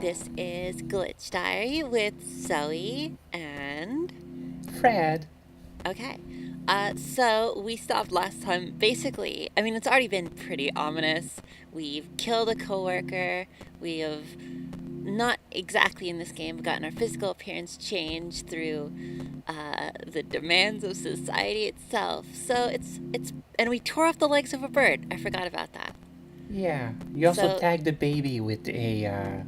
This is Glitch Diary with Zoe and... Fred. Okay. So we stopped last time. Basically, I mean, it's already been pretty ominous. We've killed a coworker. We have not exactly in this game but gotten our physical appearance changed through the demands of society itself. So and we tore off the legs of a bird. I forgot about that. Yeah, you also So tagged the baby with a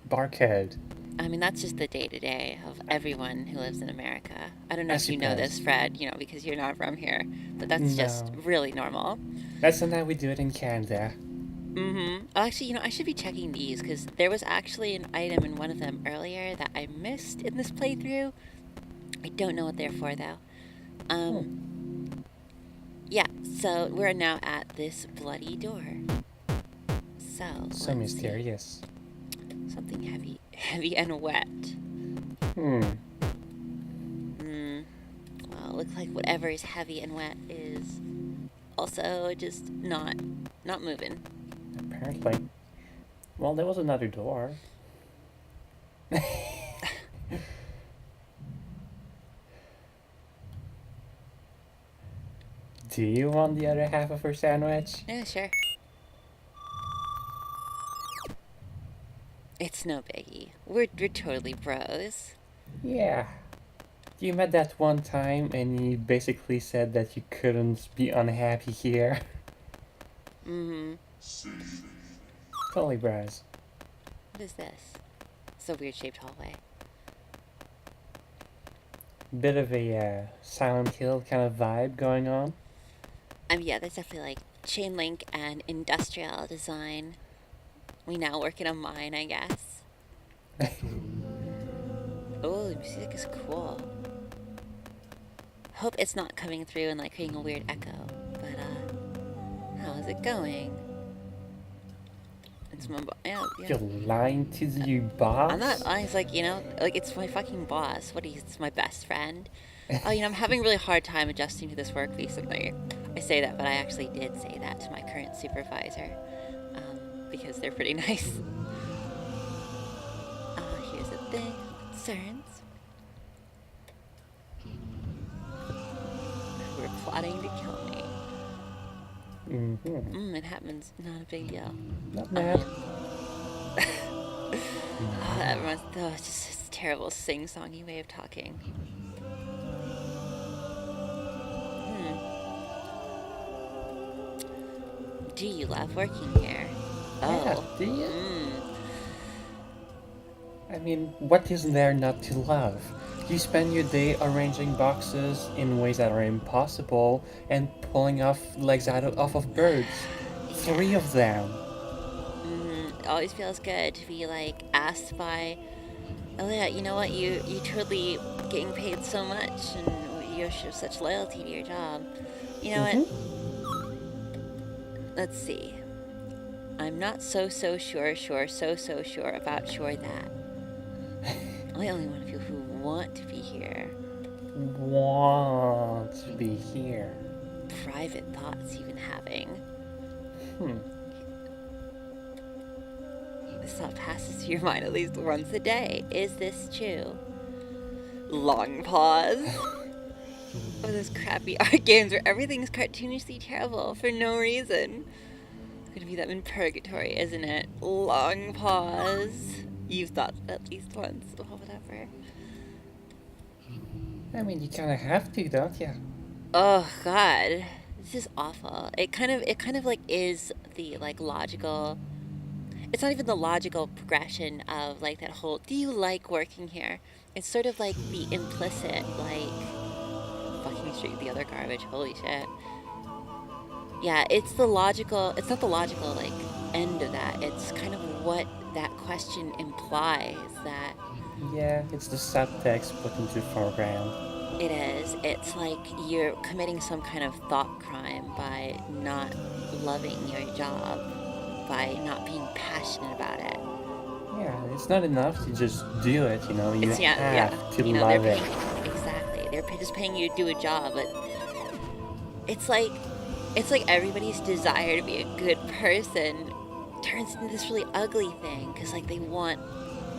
barcode. I mean, that's just the day-to-day of everyone who lives in America. I don't know I if you know this, suppose. Fred, because you're not from here, but that's just No, really normal. that's not how we do it in Canada. Mm-hmm. Oh, actually, I should be checking these because there was actually an item in one of them earlier that I missed in this playthrough. I don't know what they're for, though. Hmm. Yeah, so we're now at this bloody door. So, So let's see. mysterious. Something heavy and wet. Hmm. Well, it looks like whatever is heavy and wet is also just not moving. Apparently. Well, there was another door. Do you want the other half of her sandwich? Yeah, sure. It's no biggie. We're totally bros. Yeah. You met that one time and you basically said that you couldn't be unhappy here. Mm-hmm. Totally, bros. What is this? It's a weird shaped hallway. Bit of a Silent Hill kind of vibe going on. Yeah, there's definitely like chain link and industrial design. We now work in a mine, I guess. Oh, the music is cool. Hope it's not coming through and like creating a weird echo. But how's it going? It's my yeah. You're lying to the boss? I'm not. I was like, like it's my fucking boss. It's my best friend. Oh, I'm having a really hard time adjusting to this work recently. I say that, but I actually did say that to my current supervisor because they're pretty nice. Here's the thing. Concerns. Who are plotting to kill me. Mm-hmm. It happens. Not a big deal. Not mad. It's just this terrible sing-songy way of talking. Do you love working here? Yeah, Oh. do you? I mean, what is there not to love? You spend your day arranging boxes in ways that are impossible and pulling off legs off of birds. 3 of them. It always feels good to be like asked by, oh yeah, you know what, you totally getting paid so much and you show such loyalty to your job. You know what? Let's see. I'm not so sure about sure that. I'm the only one of you who want to be here. Want to be here. Private thoughts even having. This thought passes through your mind at least once a day. Is this true? Long pause. Oh, those crappy art games where everything's cartoonishly terrible for no reason. It's gonna be them in purgatory, isn't it? Long pause. You've thought that at least once. Oh, whatever. I mean, you kind of have to, don't you? Oh God, this is awful. It kind of like is the like logical. It's not even the logical progression of like that whole. Do you like working here? It's sort of like the implicit like. Fucking straight the other garbage. Holy shit. Yeah, it's not the logical like end of that. It's kind of what that question implies that Yeah, it's the subtext put into foreground. it is. It's like you're committing some kind of thought crime by not loving your job, by not being passionate about it. Yeah, it's not enough to just do it, you know, you have to They're love it. exactly. They're just paying you to do a job, but it's like everybody's desire to be a good person turns into this really ugly thing because like they want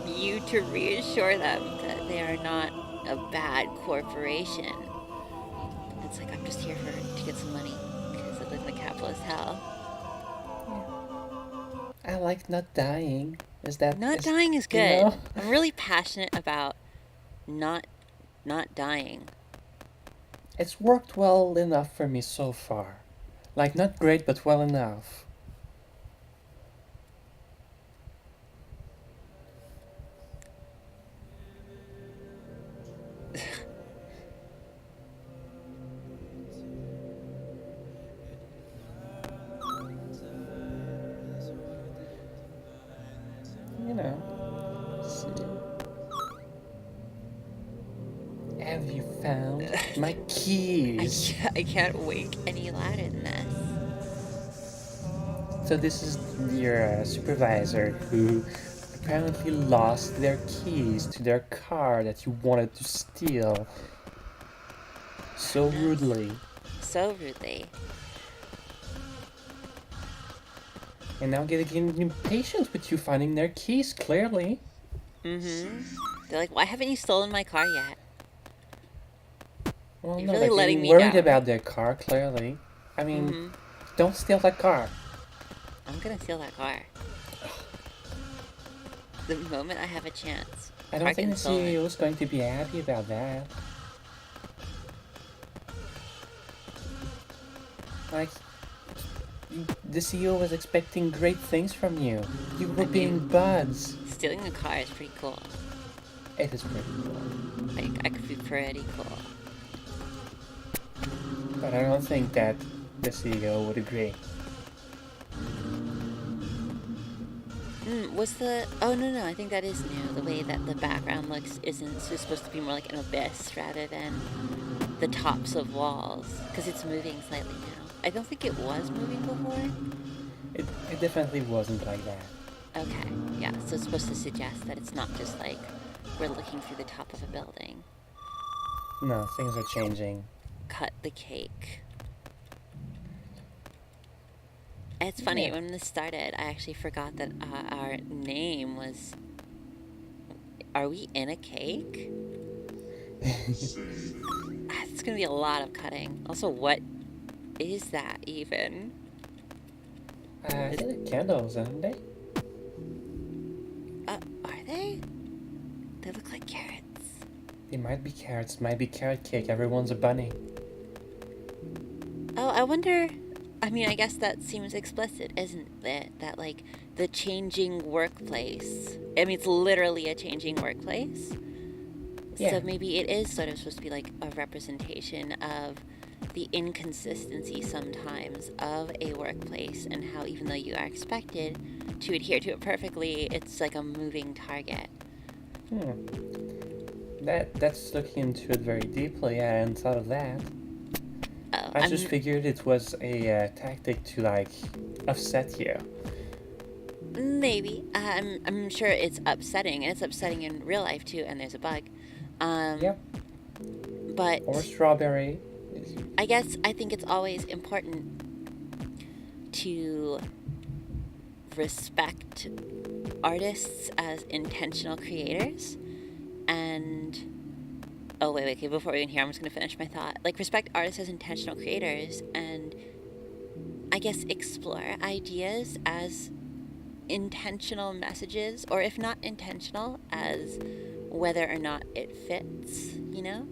you to reassure them that they are not a bad corporation. It's like I'm just here to get some money because I live in a capitalist hell. I like not dying. Not Is dying is you good. know? I'm really passionate about not not dying. It's worked well enough for me so far. Like, not great, but well enough. You know. See. Have you found my I keys? can't, I can't wake any louder than this. So this is your supervisor who apparently lost their keys to their car that you wanted to steal so Goodness. rudely. So rudely. And now getting impatient with you finding their keys, clearly. Mm-hmm. They're like, why haven't you stolen my car yet? Well, You're no, really they're letting getting me worried down. about their car, clearly. I mean, Mm-hmm. don't steal that car. I'm gonna steal that car. The moment I have a chance. I don't Car think getting the stolen. CEO is going to be happy about that. Like, the CEO was expecting great things from you. You were I being mean, buds. stealing a car is pretty cool. It is pretty cool. Like, I could be pretty cool. But I don't think that the CEO would agree. Was the... Oh, no, no, I think that is new. The way that the background looks isn't so supposed to be more like an abyss rather than the tops of walls. Because it's moving slightly now. I don't think it was moving before. It definitely wasn't like that. Okay, yeah, so it's supposed to suggest that it's not just like we're looking through the top of a building. No, things are changing. Cut the cake. It's funny, Yeah. when this started, I actually forgot that our name was... Are we in a cake? It's gonna be a lot of cutting. Also, what is that even? I think they're candles, aren't they? Are they? They look like carrots. They might be carrots, might be carrot cake. Everyone's a bunny. Oh, I wonder... I mean, I guess that seems explicit, isn't it? That, like, the changing workplace... I mean, it's literally a changing workplace. Yeah. So maybe it is sort of supposed to be, like, a representation of the inconsistency sometimes of a workplace and how even though you are expected to adhere to it perfectly, it's like a moving target. That's looking into it very deeply. I hadn't thought of that. Oh, I just figured it was a tactic to like upset you. maybe. I'm sure it's upsetting, and it's upsetting in real life too, and there's a bug. Yep. But Or strawberry. I guess I think it's always important to respect artists as intentional creators and wait, okay, before we even here, I'm just gonna finish my thought. Like, respect artists as intentional creators and I guess explore ideas as intentional messages, or if not intentional, as whether or not it fits, you know?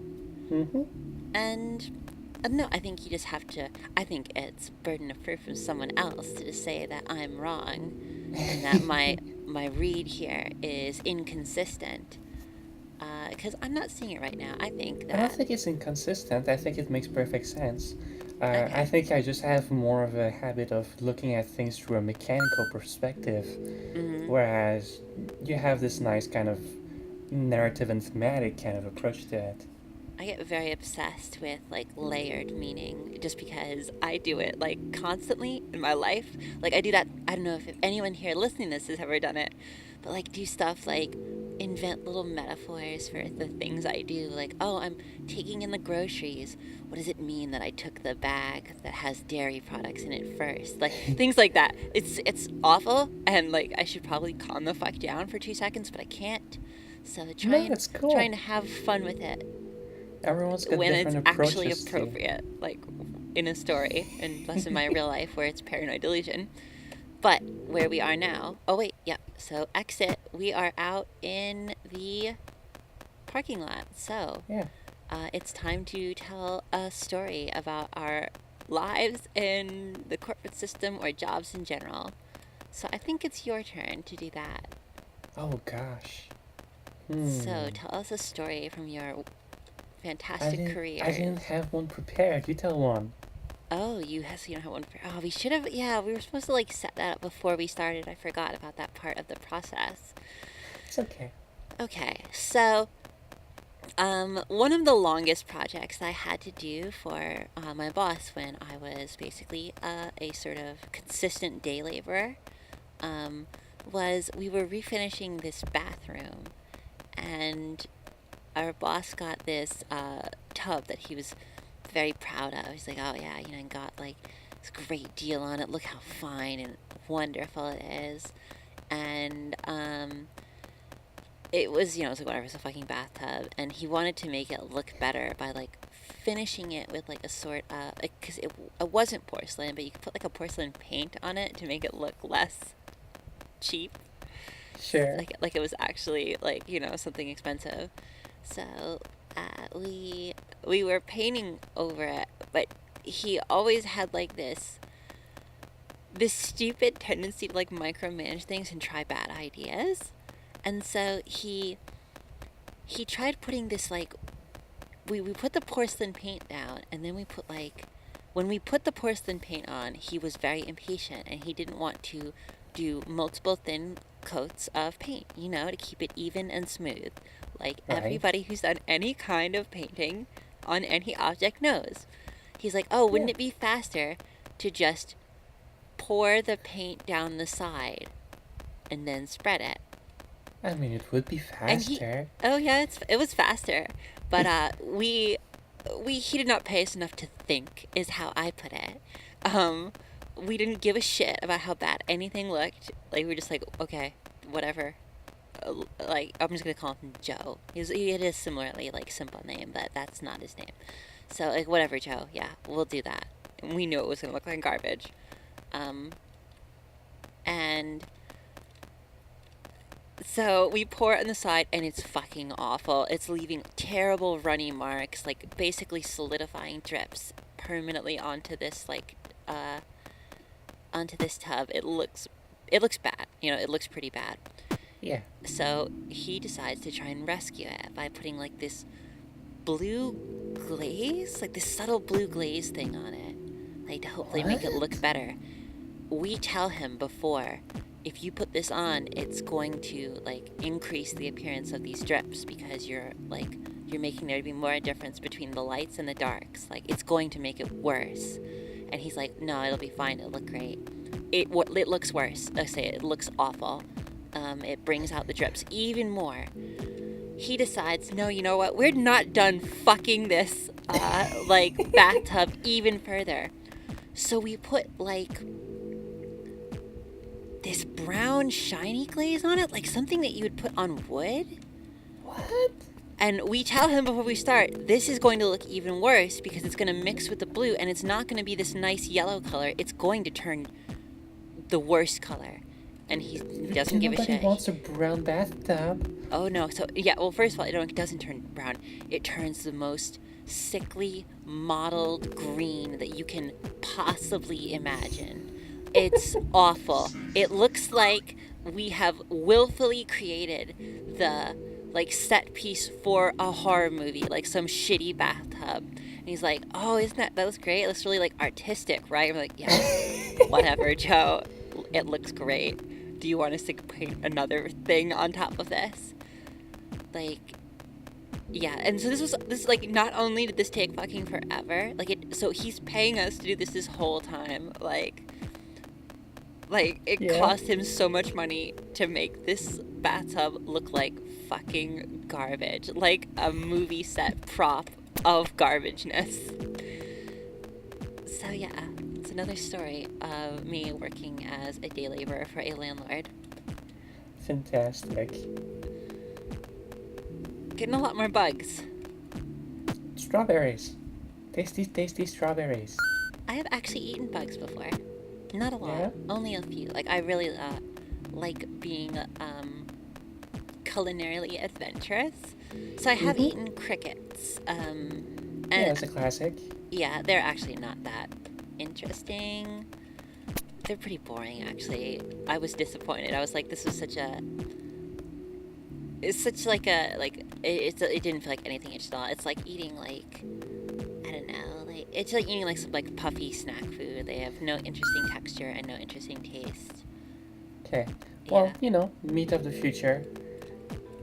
Mm-hmm. And no, I think you just have to. I think it's burden of proof from someone else to just say that I'm wrong and that my read here is inconsistent. Because I'm not seeing it right now. I think I don't that. think it's inconsistent. I think it makes perfect sense. Okay. I think I just have more of a habit of looking at things through a mechanical perspective, Mm-hmm. whereas you have this nice kind of narrative and thematic kind of approach to it. I get very obsessed with like layered meaning just because I do it like constantly in my life. Like I do that. I don't know if anyone here listening to this has ever done it, but like do stuff like invent little metaphors for the things I do. Like, oh, I'm taking in the groceries. What does it mean that I took the bag that has dairy products in it first? Like things like that. It's awful, and like I should probably calm the fuck down for 2 seconds, but I can't. So No, that's trying cool. to have fun with it Everyone's got when it's different actually approaches to. appropriate, like in a story, and less in my real life where it's paranoid delusion. But where we are now, oh wait, yep. So exit. We are out in the parking lot. So Yeah. it's time to tell a story about our lives in the corporate system or jobs in general. So I think it's your turn to do that. Oh gosh. So tell us a story from your I fantastic didn't. I careers. didn't have one prepared. You tell one. Oh, you don't have one for. Oh, we should have. Yeah, we were supposed to like set that up before we started. I forgot about that part of the process. It's okay. Okay, so one of the longest projects I had to do for my boss when I was basically a sort of consistent day laborer um, was we were refinishing this bathroom, and our boss got this tub that he was very proud of. He's like, oh yeah, I got like this great deal on it. Look how fine and wonderful it is. And it was, it was like whatever, it's a fucking bathtub. And he wanted to make it look better by like finishing it with like a sort of, because it wasn't porcelain, but you could put like a porcelain paint on it to make it look less cheap. Sure. Like it was actually like, something expensive. So we were painting over it, but he always had like this stupid tendency to like micromanage things and try bad ideas. And so he tried putting this like we put the porcelain paint down, and then we put like when we put the porcelain paint on, he was very impatient and he didn't want to do multiple thin coats of paint, to keep it even and smooth. Like Right. everybody who's done any kind of painting on any object knows. He's like, oh, wouldn't Yeah. it be faster to just pour the paint down the side and then spread it? I mean, it would be And faster. oh yeah, it was faster, but he did not pay us enough to think, is how I put it. We didn't give a shit about how bad anything looked. Like we were just like, okay, whatever. Like I'm just gonna call him Joe. It is similarly like simple name, but that's not his name. So like whatever, Joe. Yeah, we'll do that. And we knew it was gonna look like garbage. And so we pour it on the side, and it's fucking awful. It's leaving terrible runny marks, like basically solidifying drips permanently onto this onto this tub. It looks bad. It looks pretty bad. Yeah. So he decides to try and rescue it by putting like this blue glaze, like this subtle blue glaze thing on it, like to hopefully make it look better. We tell him before, if you put this on, it's going to like increase the appearance of these drips because you're making there to be more difference between the lights and the darks. Like it's going to make it worse. And he's like, no, it'll be fine. It'll look great. It looks worse. I say it looks awful. It brings out the drips even more. He decides, no, you know what? We're not done fucking this like bathtub even further. So we put like this brown shiny glaze on it, like something that you would put on wood. What? And we tell him before we start, this is going to look even worse because it's going to mix with the blue, and it's not going to be this nice yellow color. It's going to turn the worst color. And he doesn't give a shit. Nobody wants a brown bathtub. Oh no, so yeah, well first of all, it doesn't turn brown. It turns the most sickly, mottled green that you can possibly imagine. It's awful. It looks like we have willfully created the like set piece for a horror movie, like some shitty bathtub. And he's like, oh, that looks great? It looks really like artistic, right? I'm like, yeah, whatever, Joe. It looks great. Do you want us to paint another thing on top of this? Like, yeah. And so this like, not only did this take fucking forever, like so he's paying us to do this whole time, like, Like, it Yeah. cost him so much money to make this bathtub look like fucking garbage. Like a movie set prop of garbageness. So, yeah, it's another story of me working as a day laborer for a landlord. Fantastic. Getting a lot more bugs. Strawberries. Tasty, tasty strawberries. I have actually eaten bugs before. Not a lot, Yeah? only a few. Like, I really like being culinarily adventurous. So I have Mm-hmm. eaten crickets. Yeah, And it's a classic. yeah, they're actually not that interesting. They're pretty boring, actually. I was disappointed. I was like, this was such a. It's such like a like it didn't feel like anything interesting at all. It's like eating like I don't know, like it's like eating like some like puffy snack food. They have no interesting texture and no interesting taste. Okay. Yeah, Well, meat of the future.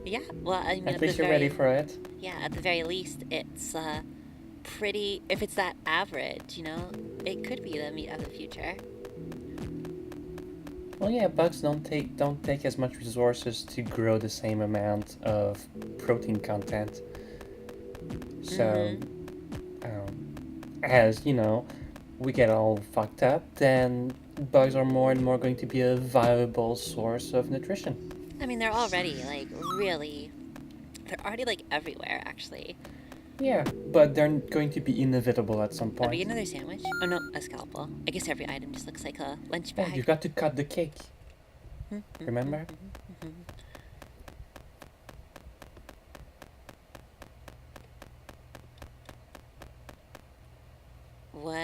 yeah. Well, I mean, At least you're ready for it. yeah, at the very least, it's pretty. If it's that average, it could be the meat of the future. Well, yeah, bugs don't take as much resources to grow the same amount of protein content. So, Mm-hmm. as we get all fucked up, then bugs are more and more going to be a viable source of nutrition. I mean, they're already like really. They're already like everywhere, actually. Yeah, but they're going to be inevitable at some I'll be point. another sandwich. Oh no, a scalpel. I guess every item just looks like a lunch Yeah, bag. you've got to cut the cake. Mm-hmm. Remember? What?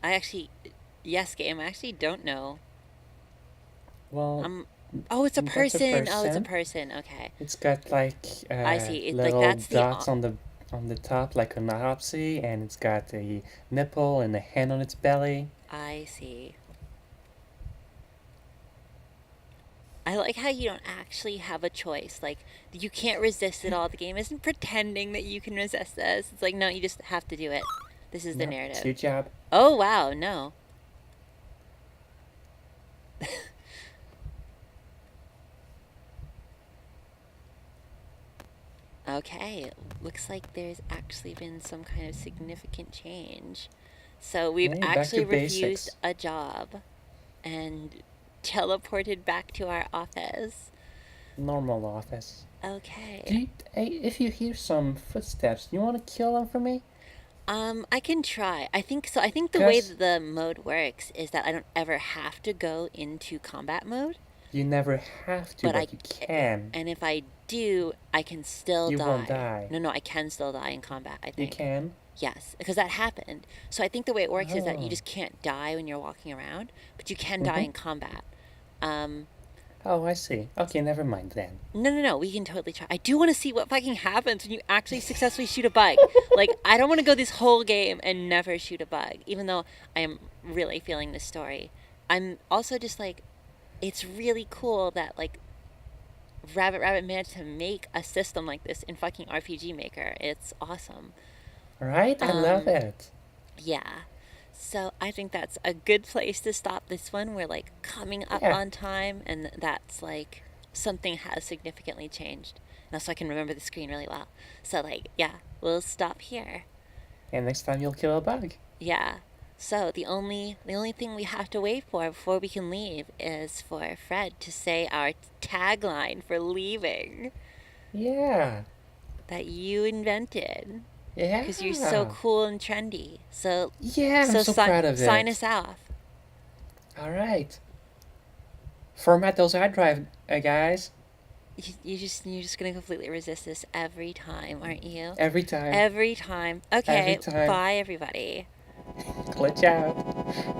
I actually, yes, game. I actually don't know. Well, Um. Oh, it's a that's a person. Oh, it's a person. person. Okay, It's got like I see. It's like little that's the. dots on the top, like an autopsy, and it's got a nipple and a hand on its belly. I see. I like how you don't actually have a choice. Like you can't resist it all. The game isn't pretending that you can resist this. It's like no, you just have to do it. This is the No, it's narrative. your job. Oh wow, no. Okay, looks like there's actually been some kind of significant change. So we've Hey, back to actually refused basics. a job and teleported back to our office. Normal office. Okay. Hey, if you hear some footsteps, you want to kill them for me? I can try. I think so. I think the way Cause that the mode works is that I don't ever have to go into combat mode, you never have to, but but you can. and if I do, I can still You won't die. die. No, no, I can still die in combat, I You think. can. Yes, because that happened. So I think the way it works is that you Oh. just can't die when you're walking around, but you can die Mhm. in combat. Um, Oh, I see. Okay, never mind then. no, no, no, we can totally try. I do want to see what fucking happens when you actually successfully shoot a bug. Like, I don't want to go this whole game and never shoot a bug, even though I am really feeling this story. I'm also just like, it's really cool that, like, Rabbit Rabbit managed to make a system like this in fucking RPG Maker. It's awesome. Right? I love Um, it. yeah. So I think that's a good place to stop this one. We're like coming up Yeah. on time, and that's like something has significantly changed. And also, I can remember the screen really well. So, like, yeah, we'll stop here. And next time you'll kill a bug. Yeah. So the only thing we have to wait for before we can leave is for Fred to say our tagline for leaving Yeah. that you invented Yeah. because you're so cool and trendy. So Yeah, I'm so so proud of sign it. us off. All right. Format those hard drive, guys. You're just gonna completely resist this every time, aren't you? Every time. Every time. Every Okay, time. bye everybody. Glitch out.